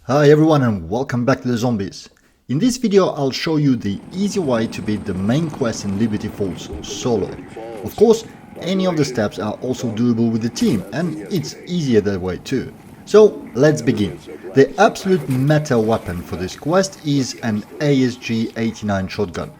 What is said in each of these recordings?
Hi everyone and welcome back to the Zombies. In this video I'll show you the easy way to beat the main quest in Liberty Falls solo. Of course, any of the steps are also doable with the team and it's easier that way too. So let's begin. The absolute meta weapon for this quest is an ASG-89 shotgun.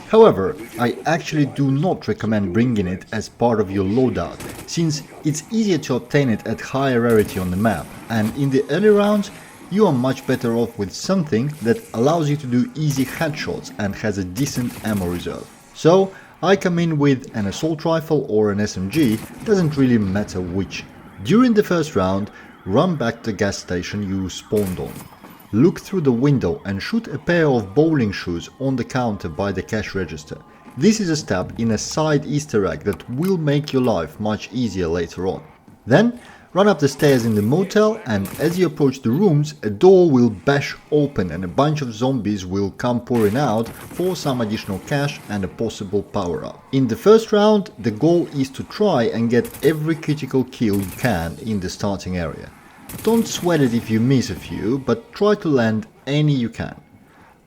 However, I actually do not recommend bringing it as part of your loadout, since it's easier to obtain it at higher rarity on the map, and in the early rounds you are much better off with something that allows you to do easy headshots and has a decent ammo reserve. So I come in with an assault rifle or an SMG, doesn't really matter which. During the first round, run back to the gas station you spawned on. Look through the window and shoot a pair of bowling shoes on the counter by the cash register. This is a step in a side Easter egg that will make your life much easier later on. Then run up the stairs in the motel, and as you approach the rooms, a door will bash open and a bunch of zombies will come pouring out for some additional cash and a possible power up. In the first round, the goal is to try and get every critical kill you can in the starting area. Don't sweat it if you miss a few, but try to land any you can.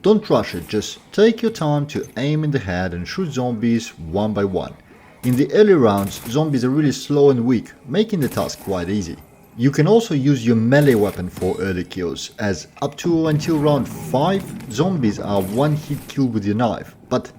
Don't rush it, just take your time to aim in the head and shoot zombies one by one. In the early rounds, zombies are really slow and weak, making the task quite easy. You can also use your melee weapon for early kills, as up to until round 5, zombies are one hit kill with your knife, but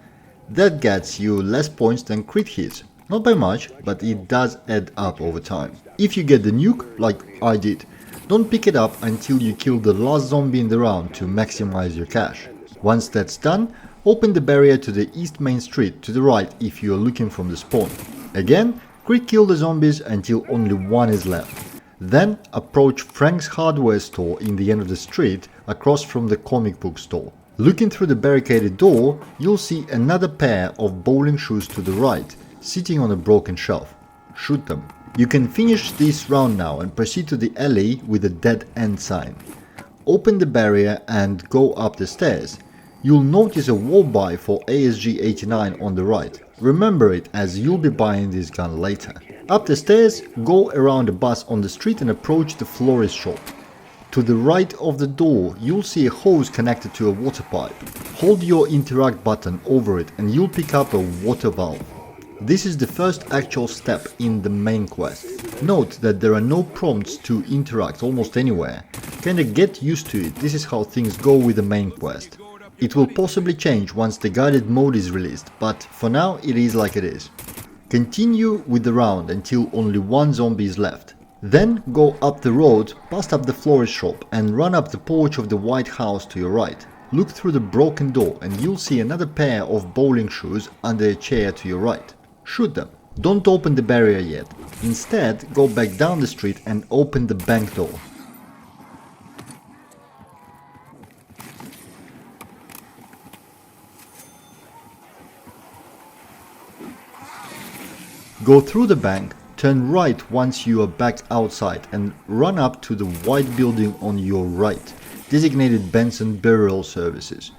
that gets you less points than crit hits. Not by much, but it does add up over time. If you get the nuke, like I did, don't pick it up until you kill the last zombie in the round to maximize your cash. Once that's done, open the barrier to the east main street to the right if you are looking from the spawn. Again, crit kill the zombies until only one is left. Then approach Frank's hardware store in the end of the street across from the comic book store. Looking through the barricaded door, you'll see another pair of bowling shoes to the right, sitting on a broken shelf. Shoot them. You can finish this round now and proceed to the alley with a dead end sign. Open the barrier and go up the stairs. You'll notice a wall buy for ASG-89 on the right. Remember it, as you'll be buying this gun later. Up the stairs, go around a bus on the street and approach the florist shop. To the right of the door, you'll see a hose connected to a water pipe. Hold your interact button over it and you'll pick up a water valve. This is the first actual step in the main quest. Note that there are no prompts to interact almost anywhere. Kinda get used to it, this is how things go with the main quest. It will possibly change once the guided mode is released, but for now it is like it is. Continue with the round until only one zombie is left. Then go up the road, past up the florist shop and run up the porch of the white house to your right. Look through the broken door and you'll see another pair of bowling shoes under a chair to your right. Shoot them. Don't open the barrier yet. Instead, go back down the street and open the bank door. Go through the bank, turn right once you are back outside and run up to the white building on your right, designated Benson Burial Services.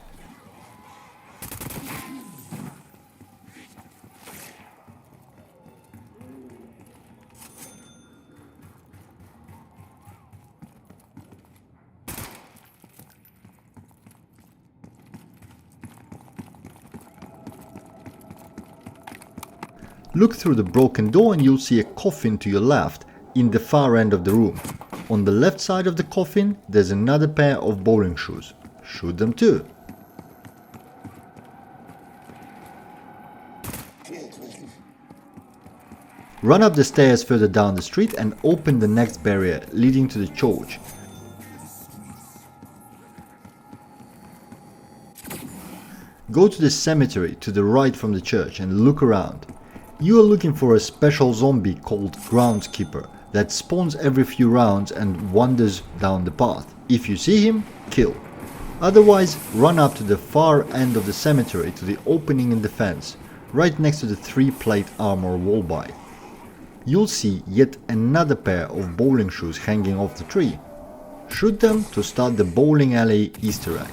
Look through the broken door and you'll see a coffin to your left in the far end of the room. On the left side of the coffin there's another pair of bowling shoes. Shoot them too. Run up the stairs further down the street and open the next barrier leading to the church. Go to the cemetery to the right from the church and look around. You are looking for a special zombie called Groundskeeper that spawns every few rounds and wanders down the path. If you see him, kill. Otherwise, run up to the far end of the cemetery to the opening in the fence, right next to the 3-plate armor wall buy. You'll see yet another pair of bowling shoes hanging off the tree. Shoot them to start the bowling alley Easter egg.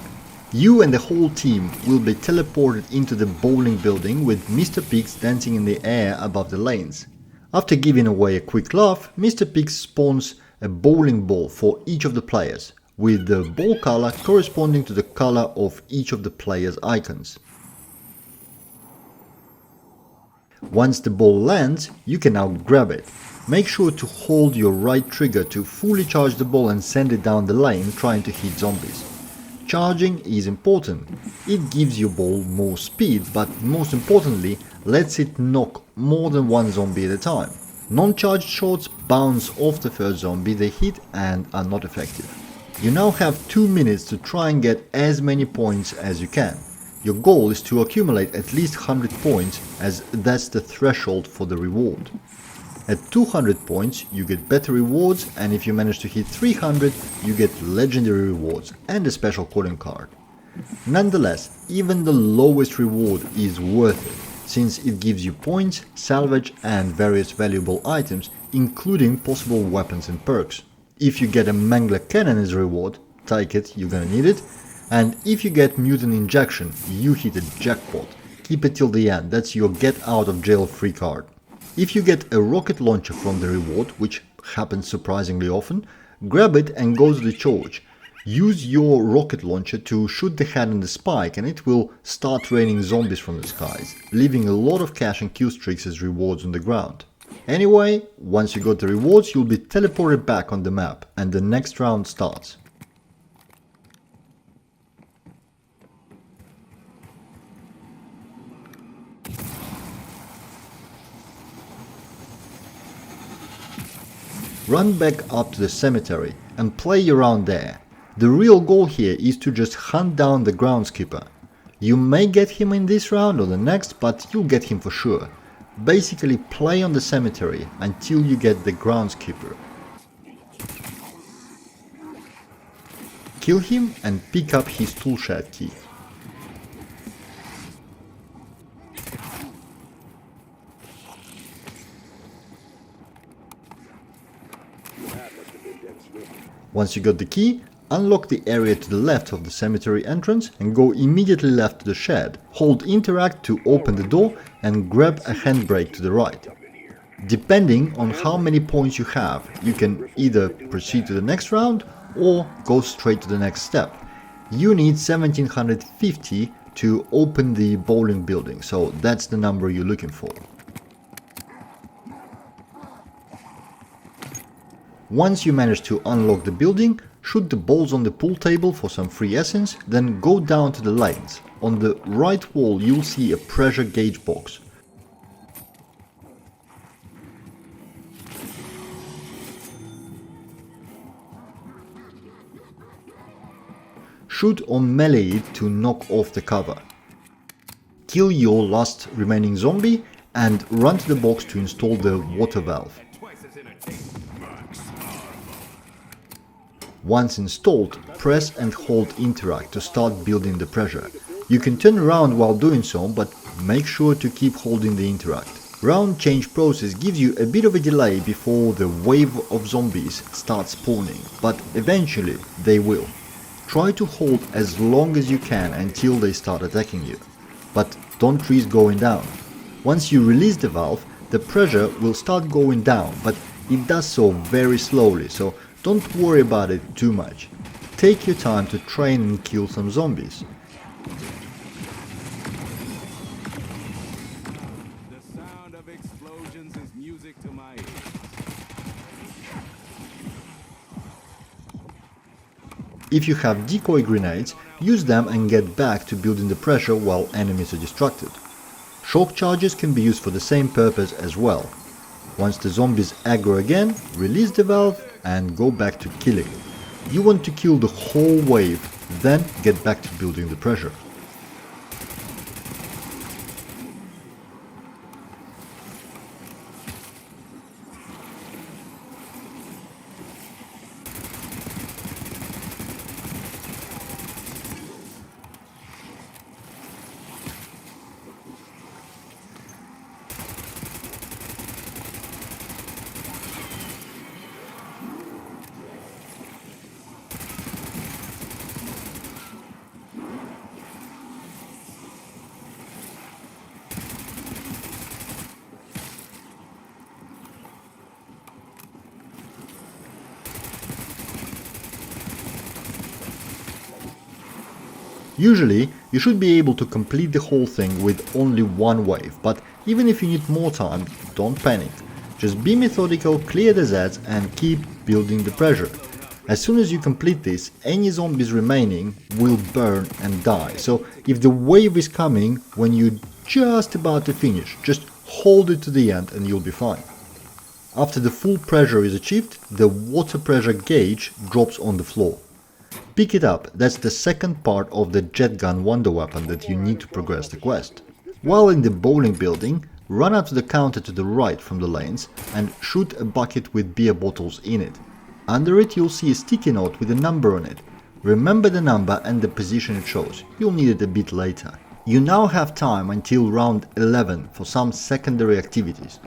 You and the whole team will be teleported into the bowling building with Mr. Pigs dancing in the air above the lanes. After giving away a quick laugh, Mr. Pigs spawns a bowling ball for each of the players. with the ball color corresponding to the color of each of the player's icons. Once the ball lands, you can now grab it. Make sure to hold your right trigger to fully charge the ball and send it down the lane trying to hit zombies. Charging is important. It gives your ball more speed, but most importantly, lets it knock more than one zombie at a time. Non-charged shots bounce off the first zombie they hit and are not effective. You now have 2 minutes to try and get as many points as you can. Your goal is to accumulate at least 100 points, as that's the threshold for the reward. At 200 points you get better rewards, and if you manage to hit 300 you get legendary rewards and a special calling card. Nonetheless, even the lowest reward is worth it, since it gives you points, salvage and various valuable items, including possible weapons and perks. If you get a Mangler Cannon as a reward, take it, you're gonna need it. And if you get Mutant Injection, you hit a jackpot. Keep it till the end, that's your get out of jail free card. If you get a rocket launcher from the reward, which happens surprisingly often, grab it and go to the church. Use your rocket launcher to shoot the head in the spike and it will start raining zombies from the skies, leaving a lot of cash and kill streaks as rewards on the ground. Anyway, once you got the rewards, you'll be teleported back on the map and the next round starts. Run back up to the cemetery and play around there. The real goal here is to just hunt down the Groundskeeper. You may get him in this round or the next, but you'll get him for sure. Basically play on the cemetery until you get the Groundskeeper. Kill him and pick up his toolshed key. Once you got the key, unlock the area to the left of the cemetery entrance and go immediately left to the shed. Hold interact to open the door and grab a handbrake to the right. Depending on how many points you have, you can either proceed to the next round or go straight to the next step. You need 1750 to open the bowling building, so that's the number you're looking for. Once you manage to unlock the building, shoot the balls on the pool table for some free essence, then go down to the lanes. On the right wall you'll see a pressure gauge box. Shoot on melee it to knock off the cover. Kill your last remaining zombie and run to the box to install the water valve. Once installed, press and hold interact to start building the pressure. You can turn around while doing so, but make sure to keep holding the interact. Round change process gives you a bit of a delay before the wave of zombies starts spawning, but eventually they will. Try to hold as long as you can until they start attacking you, but don't risk going down. Once you release the valve, the pressure will start going down, but it does so very slowly, so don't worry about it too much. Take your time to train and kill some zombies. The sound of explosions is music to my ears. If you have decoy grenades, use them and get back to building the pressure while enemies are distracted. Shock charges can be used for the same purpose as well. Once the zombies aggro again, release the valve and go back to killing. You want to kill the whole wave, then get back to building the pressure. Usually, you should be able to complete the whole thing with only one wave, but even if you need more time, don't panic. Just be methodical, clear the Zeds and keep building the pressure. As soon as you complete this, any zombies remaining will burn and die, so if the wave is coming when you're just about to finish, just hold it to the end and you'll be fine. After the full pressure is achieved, the water pressure gauge drops on the floor. Pick it up, that's the second part of the jet gun wonder weapon that you need to progress the quest. While in the bowling building, run up to the counter to the right from the lanes and shoot a bucket with beer bottles in it. Under it you'll see a sticky note with a number on it. Remember the number and the position it shows, you'll need it a bit later. You now have time until round 11 for some secondary activities.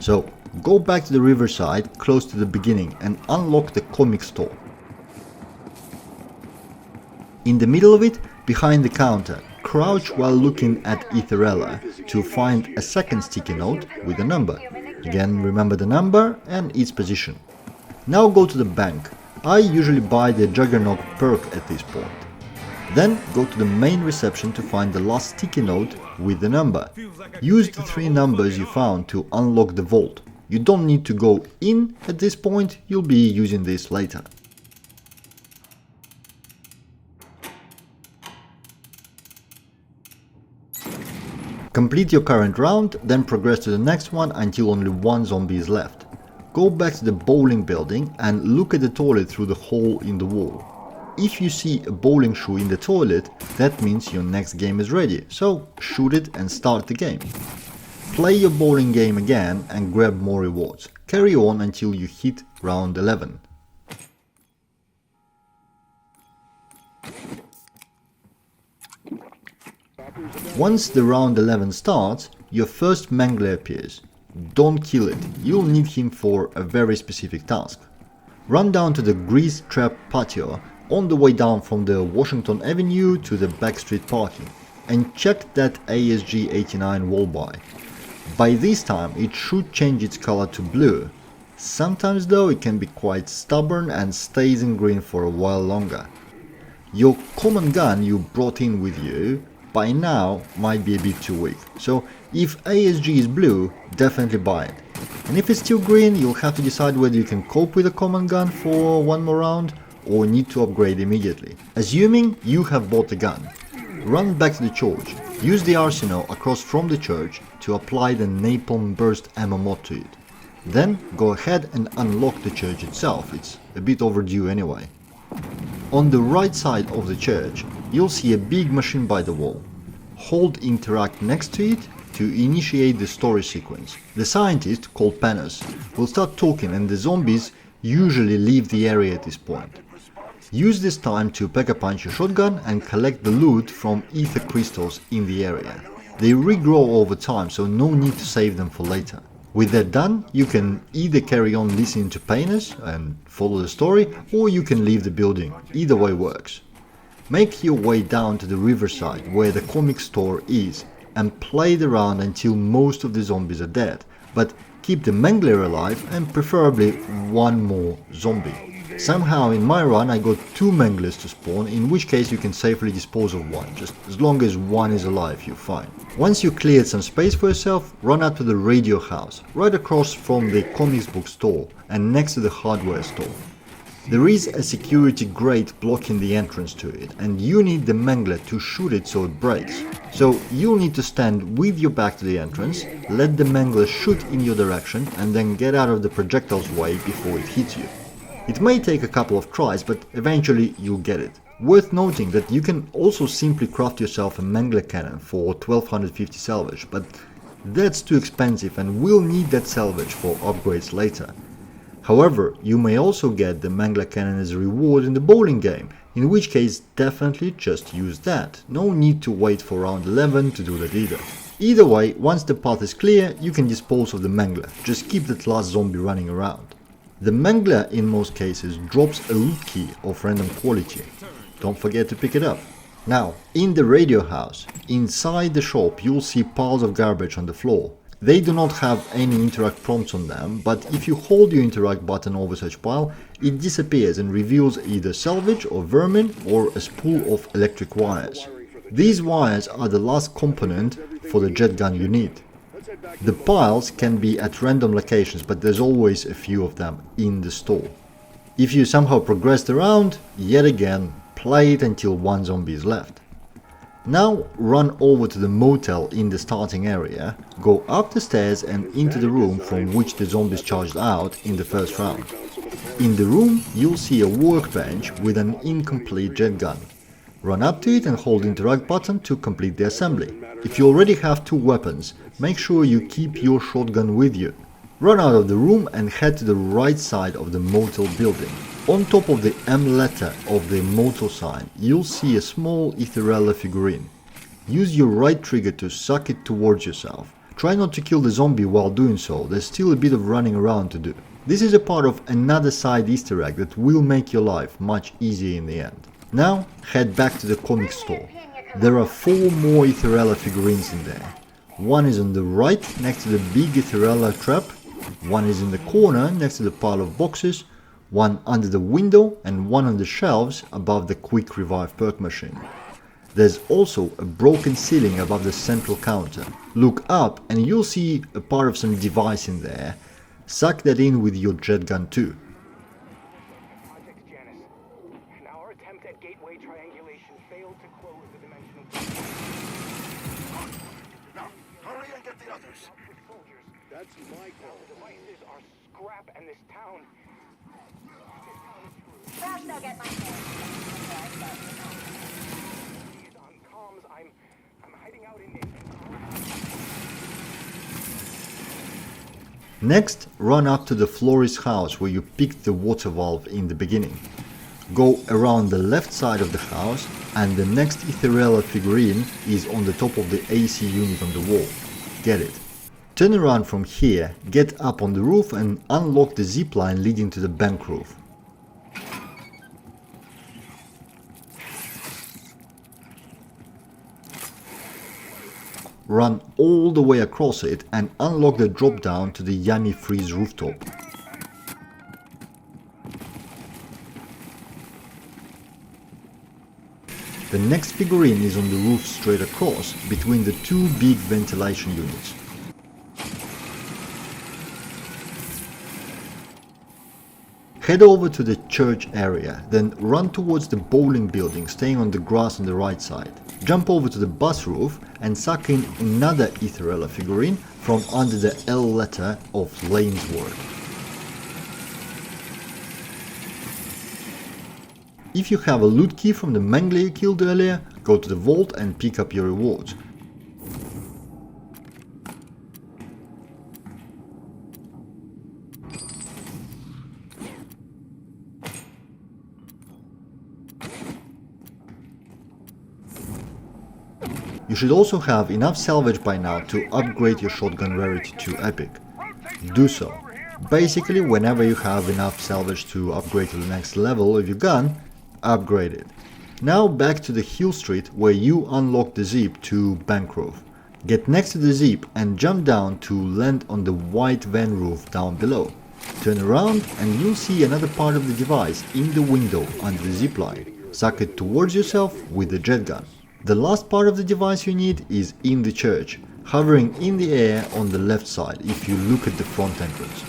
So go back to the riverside close to the beginning and unlock the comic store. In the middle of it, behind the counter, crouch while looking at Aether to find a second sticky note with a number. Again, remember the number and its position. Now go to the bank. I usually buy the Juggernaut perk at this point. Then go to the main reception to find the last sticky note with the number. Use the 3 numbers you found to unlock the vault. You don't need to go in at this point, you'll be using this later. Complete your current round, then progress to the next one until only one zombie is left. Go back to the bowling building and look at the toilet through the hole in the wall. If you see a bowling shoe in the toilet, that means your next game is ready, so shoot it and start the game. Play your bowling game again and grab more rewards. Carry on until you hit round 11. Once the round 11 starts, your first Mangler appears. Don't kill it, you'll need him for a very specific task. Run down to the grease trap patio on the way down from the Washington Avenue to the backstreet parking and check that ASG 89 wall buy. By this time it should change its color to blue. Sometimes though it can be quite stubborn and stays in green for a while longer. Your common gun you brought in with you by now might be a bit too weak, so if ASG is blue, definitely buy it. And if it's still green, you'll have to decide whether you can cope with a common gun for one more round or need to upgrade immediately. Assuming you have bought the gun, run back to the church, use the arsenal across from the church to apply the napalm burst ammo mod to it. Then go ahead and unlock the church itself, it's a bit overdue anyway. On the right side of the church, you'll see a big machine by the wall. Hold interact next to it to initiate the story sequence. The scientist, called Panos, will start talking and the zombies usually leave the area at this point. Use this time to pack-a-punch your shotgun and collect the loot from ether crystals in the area. They regrow over time, so no need to save them for later. With that done, you can either carry on listening to Panos and follow the story, or you can leave the building. Either way works. Make your way down to the riverside where the comic store is and play the round until most of the zombies are dead, but keep the Mangler alive and preferably one more zombie. Somehow in my run I got 2 Manglers to spawn, in which case you can safely dispose of one, just as long as one is alive you're fine. Once you cleared some space for yourself, run up to the radio house, right across from the comics book store and next to the hardware store. There is a security grate blocking the entrance to it and you need the Mangler to shoot it so it breaks. So you'll need to stand with your back to the entrance, let the Mangler shoot in your direction and then get out of the projectile's way before it hits you. It may take a couple of tries, but eventually you'll get it. Worth noting that you can also simply craft yourself a Mangler cannon for 1250 salvage, but that's too expensive and we'll need that salvage for upgrades later. However, you may also get the Mangler cannon as a reward in the bowling game, in which case definitely just use that. No need to wait for round 11 to do that either. Either way, once the path is clear, you can dispose of the Mangler, just keep that last zombie running around. The Mangler in most cases drops a loot key of random quality. Don't forget to pick it up. Now, in the radio house, inside the shop you'll see piles of garbage on the floor. They do not have any interact prompts on them, but if you hold your interact button over such pile, it disappears and reveals either salvage or vermin or a spool of electric wires. These wires are the last component for the jet gun you need. The piles can be at random locations, but there's always a few of them in the store. If you somehow progress the round, yet again, play it until one zombie is left. Now run over to the motel in the starting area, go up the stairs and into the room from which the zombies charged out in the first round. In the room you'll see a workbench with an incomplete jet gun. Run up to it and hold the interact button to complete the assembly. If you already have two weapons, make sure you keep your shotgun with you. Run out of the room and head to the right side of the motel building. On top of the M letter of the motel sign, you'll see a small Aether figurine. Use your right trigger to suck it towards yourself. Try not to kill the zombie while doing so, there's still a bit of running around to do. This is a part of another side Easter egg that will make your life much easier in the end. Now head back to the comic store. There are 4 more Aether figurines in there. One is on the right next to the big Aether trap, one is in the corner next to the pile of boxes, one under the window and one on the shelves above the quick revive perk machine. There's also a broken ceiling above the central counter. Look up and you'll see a part of some device in there. Suck that in with your jet gun too. That's my call. Devices are scrap and this town. First I'll get my He's on comms. I'm hiding out in Next, run up to the florist's house where you picked the water valve in the beginning. Go around the left side of the house and the next Aether figurine is on the top of the AC unit on the wall. Get it. Turn around from here, get up on the roof and unlock the zipline leading to the bank roof. Run all the way across it and unlock the drop down to the Yummy Freeze rooftop. The next figurine is on the roof straight across between the 2 big ventilation units. Head over to the church area, then run towards the bowling building staying on the grass on the right side. Jump over to the bus roof and suck in another Aether figurine from under the L letter of Lane's work. If you have a loot key from the Mangler you killed earlier, go to the vault and pick up your rewards. You should also have enough salvage by now to upgrade your shotgun rarity to epic. Do so. Basically, whenever you have enough salvage to upgrade to the next level of your gun, upgrade it. Now back to the Hill Street where you unlock the zip to Bancroft. Get next to the zip and jump down to land on the white van roof down below. Turn around and you'll see another part of the device in the window under the zip line. Suck it towards yourself with the jet gun. The last part of the device you need is in the church, hovering in the air on the left side if you look at the front entrance.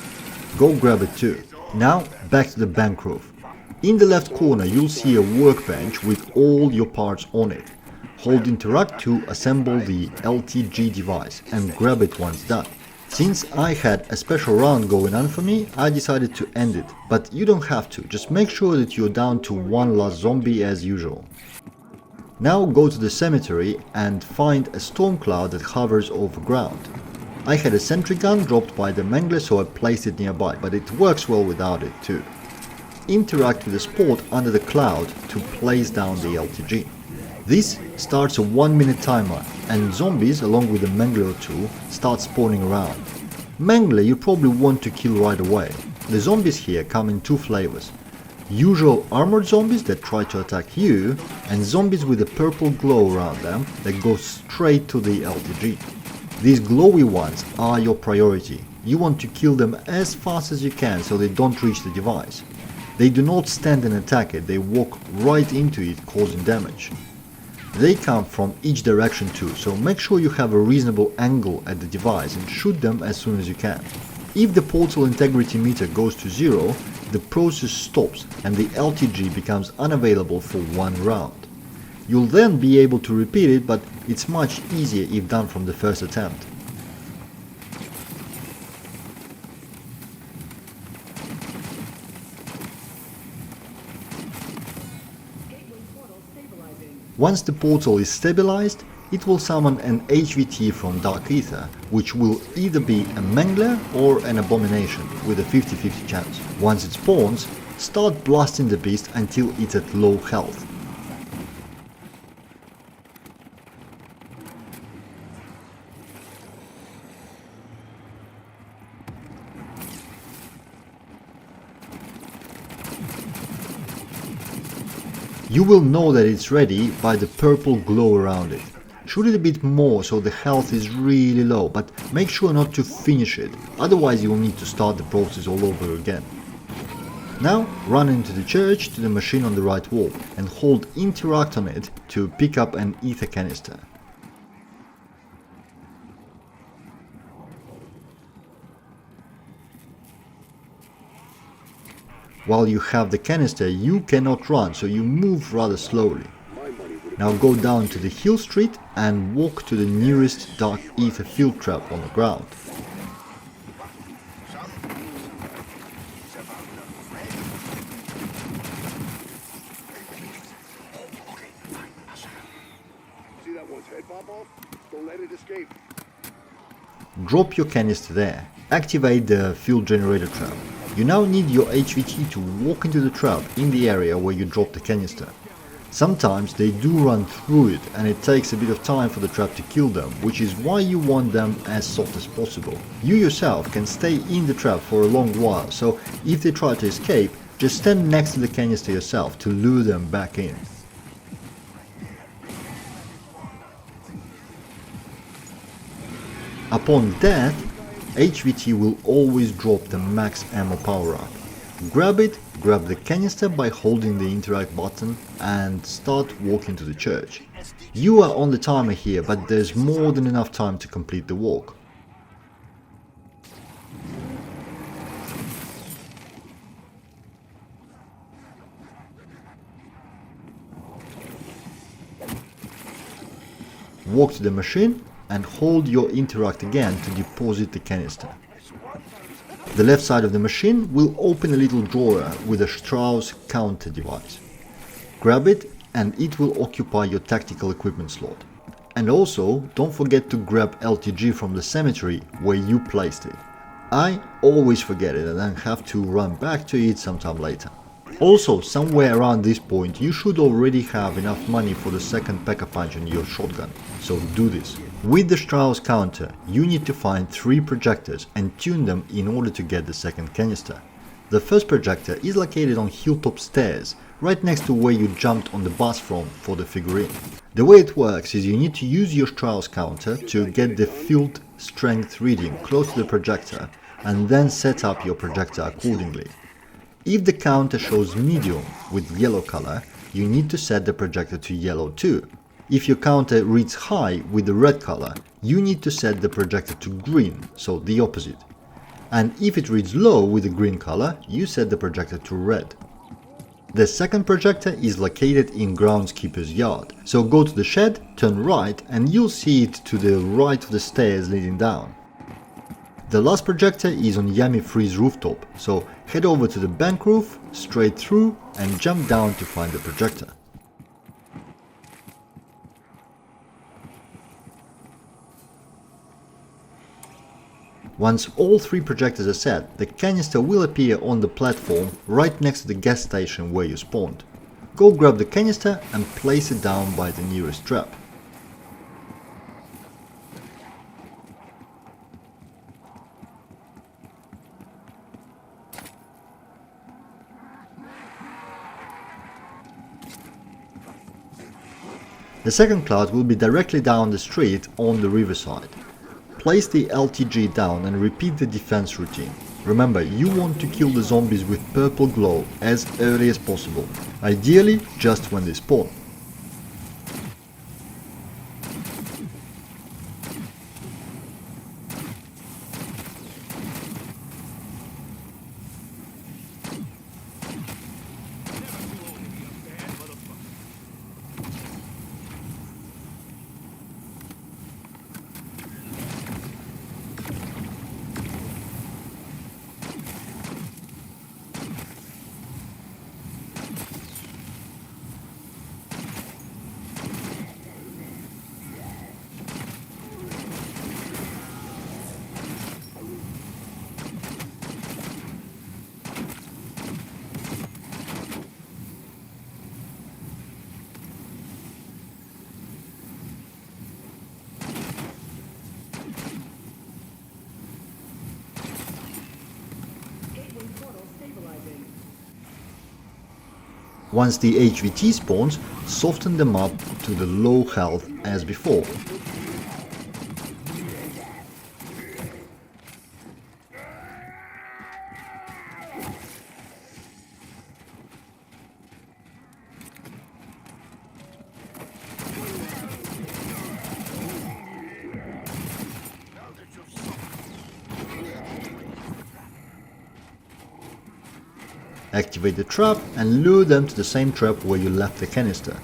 Go grab it too. Now back to the bank roof. In the left corner you'll see a workbench with all your parts on it. Hold interact to assemble the LTG device and grab it once done. Since I had a special round going on for me, I decided to end it, but you don't have to, just make sure that you're down to one last zombie as usual. Now go to the cemetery and find a storm cloud that hovers over ground. I had a sentry gun dropped by the Mangler, so I placed it nearby, but it works well without it too. Interact with the spot under the cloud to place down the LTG. This starts a 1-minute timer and zombies along with a Mangler or 2 start spawning around. Mangler you probably want to kill right away. The zombies here come in 2 flavors. Usual armored zombies that try to attack you, and zombies with a purple glow around them that go straight to the LTG. These glowy ones are your priority. You want to kill them as fast as you can so they don't reach the device. They do not stand and attack it, they walk right into it causing damage. They come from each direction too, so make sure you have a reasonable angle at the device and shoot them as soon as you can. If the portal integrity meter goes to 0, the process stops and the LTG becomes unavailable for one round. You'll then be able to repeat it, but it's much easier if done from the first attempt. Once the portal is stabilized, it will summon an HVT from Dark Aether, which will either be a Mangler or an Abomination with a 50-50 chance. Once it spawns, start blasting the beast until it's at low health. You will know that it's ready by the purple glow around it. Shoot it a bit more so the health is really low, but make sure not to finish it, otherwise you will need to start the process all over again. Now run into the church to the machine on the right wall and hold interact on it to pick up an Aether canister. While you have the canister, you cannot run, so you move rather slowly. Now go down to the hill street and walk to the nearest Dark Aether field trap on the ground. See that one's head pop off? Don't let it escape. Drop your canister there. Activate the field generator trap. You now need your HVT to walk into the trap in the area where you dropped the canister. Sometimes they do run through it and it takes a bit of time for the trap to kill them, which is why you want them as soft as possible. You yourself can stay in the trap for a long while, so if they try to escape, just stand next to the canister yourself to lure them back in. Upon death, HVT will always drop the max ammo power up. Grab it, grab the canister by holding the interact button and start walking to the church. You are on the timer here, but there's more than enough time to complete the walk. Walk to the machine and hold your interact again to deposit the canister. The left side of the machine will open a little drawer with a Strauss counter device. Grab it and it will occupy your tactical equipment slot. And also don't forget to grab LTG from the cemetery where you placed it. I always forget it and then have to run back to it sometime later. Also, somewhere around this point you should already have enough money for the second P.E.K.K.A. punch in your shotgun, so do this. With the Strauss counter, you need to find 3 projectors and tune them in order to get the second canister. The first projector is located on hilltop stairs, right next to where you jumped on the bus from for the figurine. The way it works is you need to use your Strauss counter to get the field strength reading close to the projector and then set up your projector accordingly. If the counter shows medium with yellow color, you need to set the projector to yellow too. If your counter reads high with the red color, you need to set the projector to green, so the opposite. And if it reads low with the green color, you set the projector to red. The second projector is located in Groundskeeper's yard, so go to the shed, turn right, and you'll see it to the right of the stairs leading down. The last projector is on Yummy Free's rooftop, so head over to the bank roof, straight through, and jump down to find the projector. Once all 3 projectors are set, the canister will appear on the platform right next to the gas station where you spawned. Go grab the canister and place it down by the nearest trap. The second cloud will be directly down the street on the riverside. Place the LTG down and repeat the defense routine. Remember, you want to kill the zombies with purple glow as early as possible, ideally just when they spawn. Once the HVT spawns, soften them up to the low health as before. Activate the trap and lure them to the same trap where you left the canister.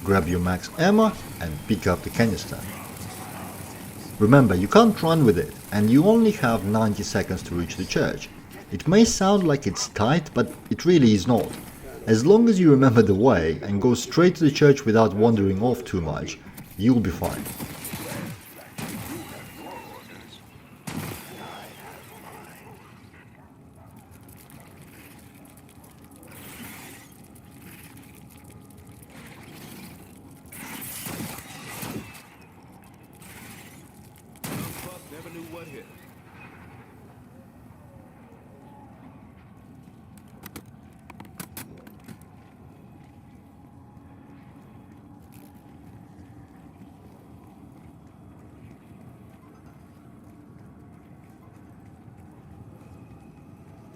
Grab your max ammo and pick up the canister. Remember, you can't run with it, and you only have 90 seconds to reach the church. It may sound like it's tight, but it really is not. As long as you remember the way and go straight to the church without wandering off too much, you'll be fine. Never knew what hit.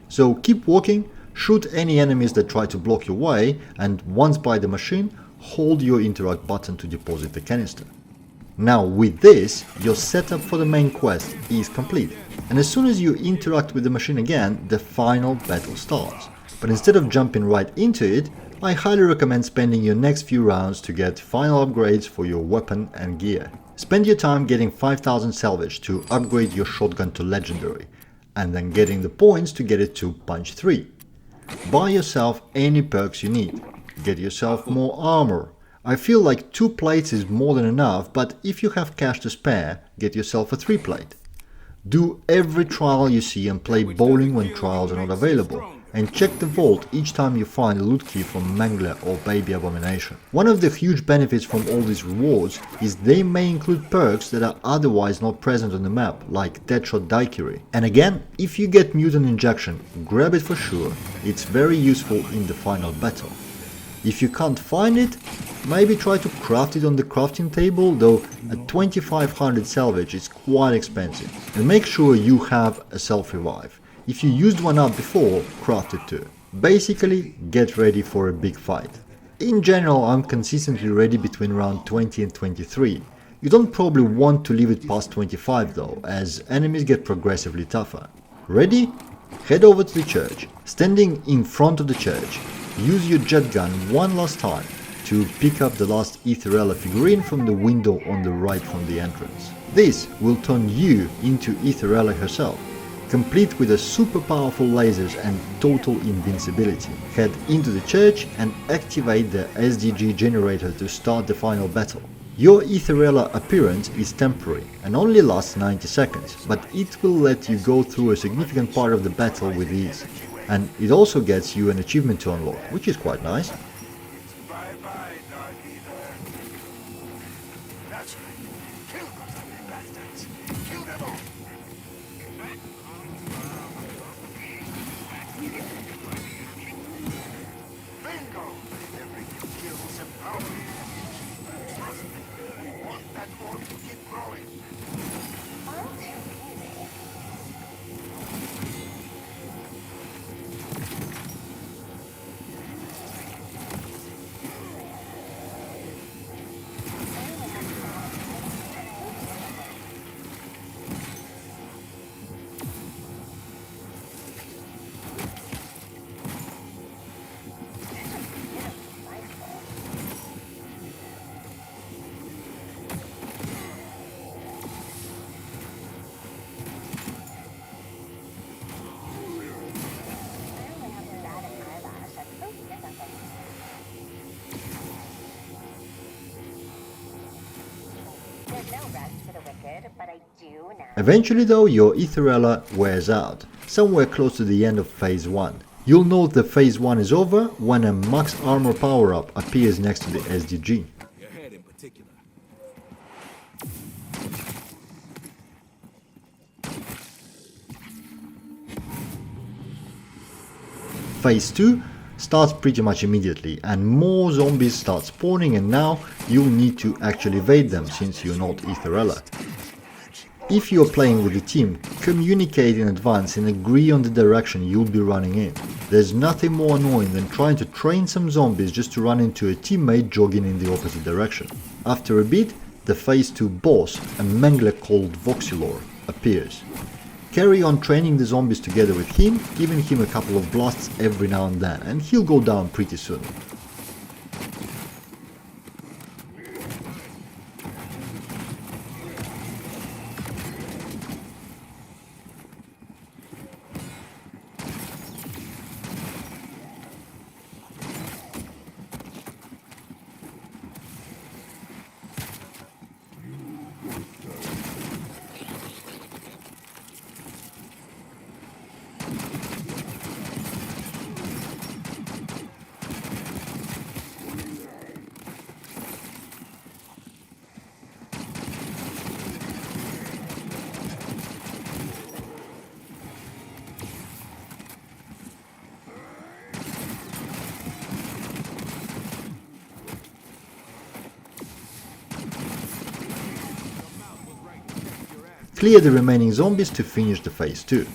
So keep walking, shoot any enemies that try to block your way, and once by the machine, hold your interact button to deposit the canister. Now with this, your setup for the main quest is complete, and as soon as you interact with the machine again, the final battle starts. But instead of jumping right into it, I highly recommend spending your next few rounds to get final upgrades for your weapon and gear. Spend your time getting 5000 salvage to upgrade your shotgun to legendary, and then getting the points to get it to punch 3. Buy yourself any perks you need. Get yourself more armor. I feel like 2 plates is more than enough, but if you have cash to spare, get yourself a 3 plate. Do every trial you see and play bowling when trials are not available. And check the vault each time you find a loot key from Mangler or Baby Abomination. One of the huge benefits from all these rewards is they may include perks that are otherwise not present on the map, like Deadshot Daiquiri. And again, if you get Mutant Injection, grab it for sure, it's very useful in the final battle. If you can't find it, maybe try to craft it on the crafting table, though at 2500 salvage it's quite expensive. And make sure you have a self-revive. If you used one up before, craft it too. Basically, get ready for a big fight. In general, I'm consistently ready between round 20 and 23. You don't probably want to leave it past 25 though, as enemies get progressively tougher. Ready? Head over to the church. Standing in front of the church, use your jet gun one last time to pick up the last Aether figurine from the window on the right from the entrance. This will turn you into Aether herself, complete with a super powerful lasers and total invincibility. Head into the church and activate the SDG generator to start the final battle. Your Aether appearance is temporary and only lasts 90 seconds, but it will let you go through a significant part of the battle with ease. And it also gets you an achievement to unlock, which is quite nice. Bye-bye, Dark Aether. That's right. Kill those ugly bastards. Kill them all. Bingo! Every kill is a power. Trust me, we want that orb to keep growing. Eventually though, your Aether wears out, somewhere close to the end of phase 1. You'll note that phase 1 is over when a max armor power-up appears next to the SDG. Your head in particular. Phase 2 starts pretty much immediately and more zombies start spawning, and now you'll need to actually evade them since you're not Aether. If you're playing with the team, communicate in advance and agree on the direction you'll be running in. There's nothing more annoying than trying to train some zombies just to run into a teammate jogging in the opposite direction. After a bit, the phase 2 boss, a mangler called Voxilor, appears. Carry on training the zombies together with him, giving him a couple of blasts every now and then, and he'll go down pretty soon. Clear the remaining zombies to finish the phase 2.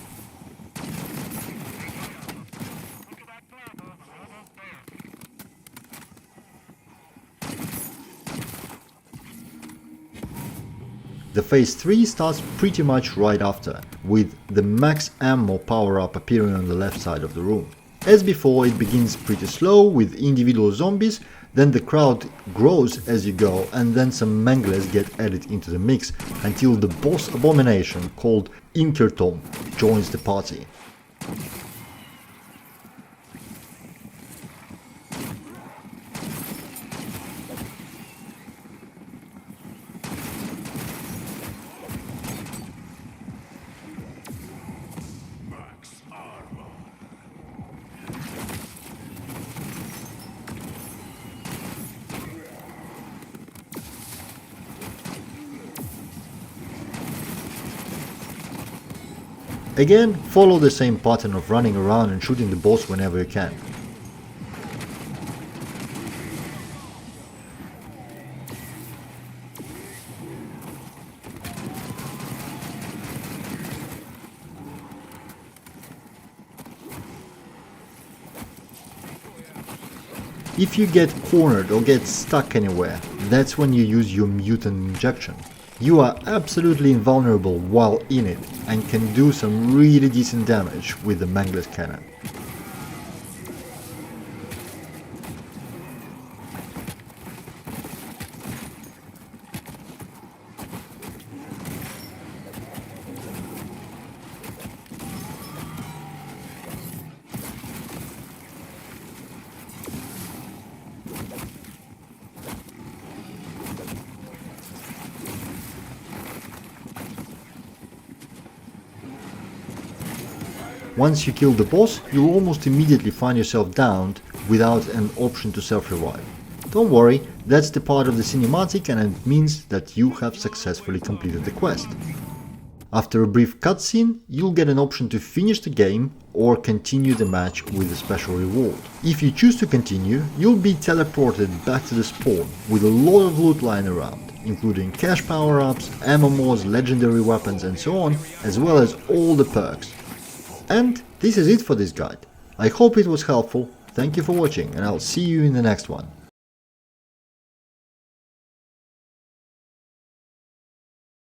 The phase 3 starts pretty much right after, with the max ammo power-up appearing on the left side of the room. As before, it begins pretty slow with individual zombies, then the crowd grows as you go, and then some manglers get added into the mix until the boss abomination called Inkertom joins the party. Again, follow the same pattern of running around and shooting the boss whenever you can. If you get cornered or get stuck anywhere, that's when you use your mutant injection. You are absolutely invulnerable while in it and can do some really decent damage with the Mangler's cannon. Once you kill the boss, you'll almost immediately find yourself downed without an option to self-revive. Don't worry, that's the part of the cinematic and it means that you have successfully completed the quest. After a brief cutscene, you'll get an option to finish the game or continue the match with a special reward. If you choose to continue, you'll be teleported back to the spawn with a lot of loot lying around, including cash power-ups, ammo mods, legendary weapons and so on, as well as all the perks. And this is it for this guide. I hope it was helpful, thank you for watching and I'll see you in the next one.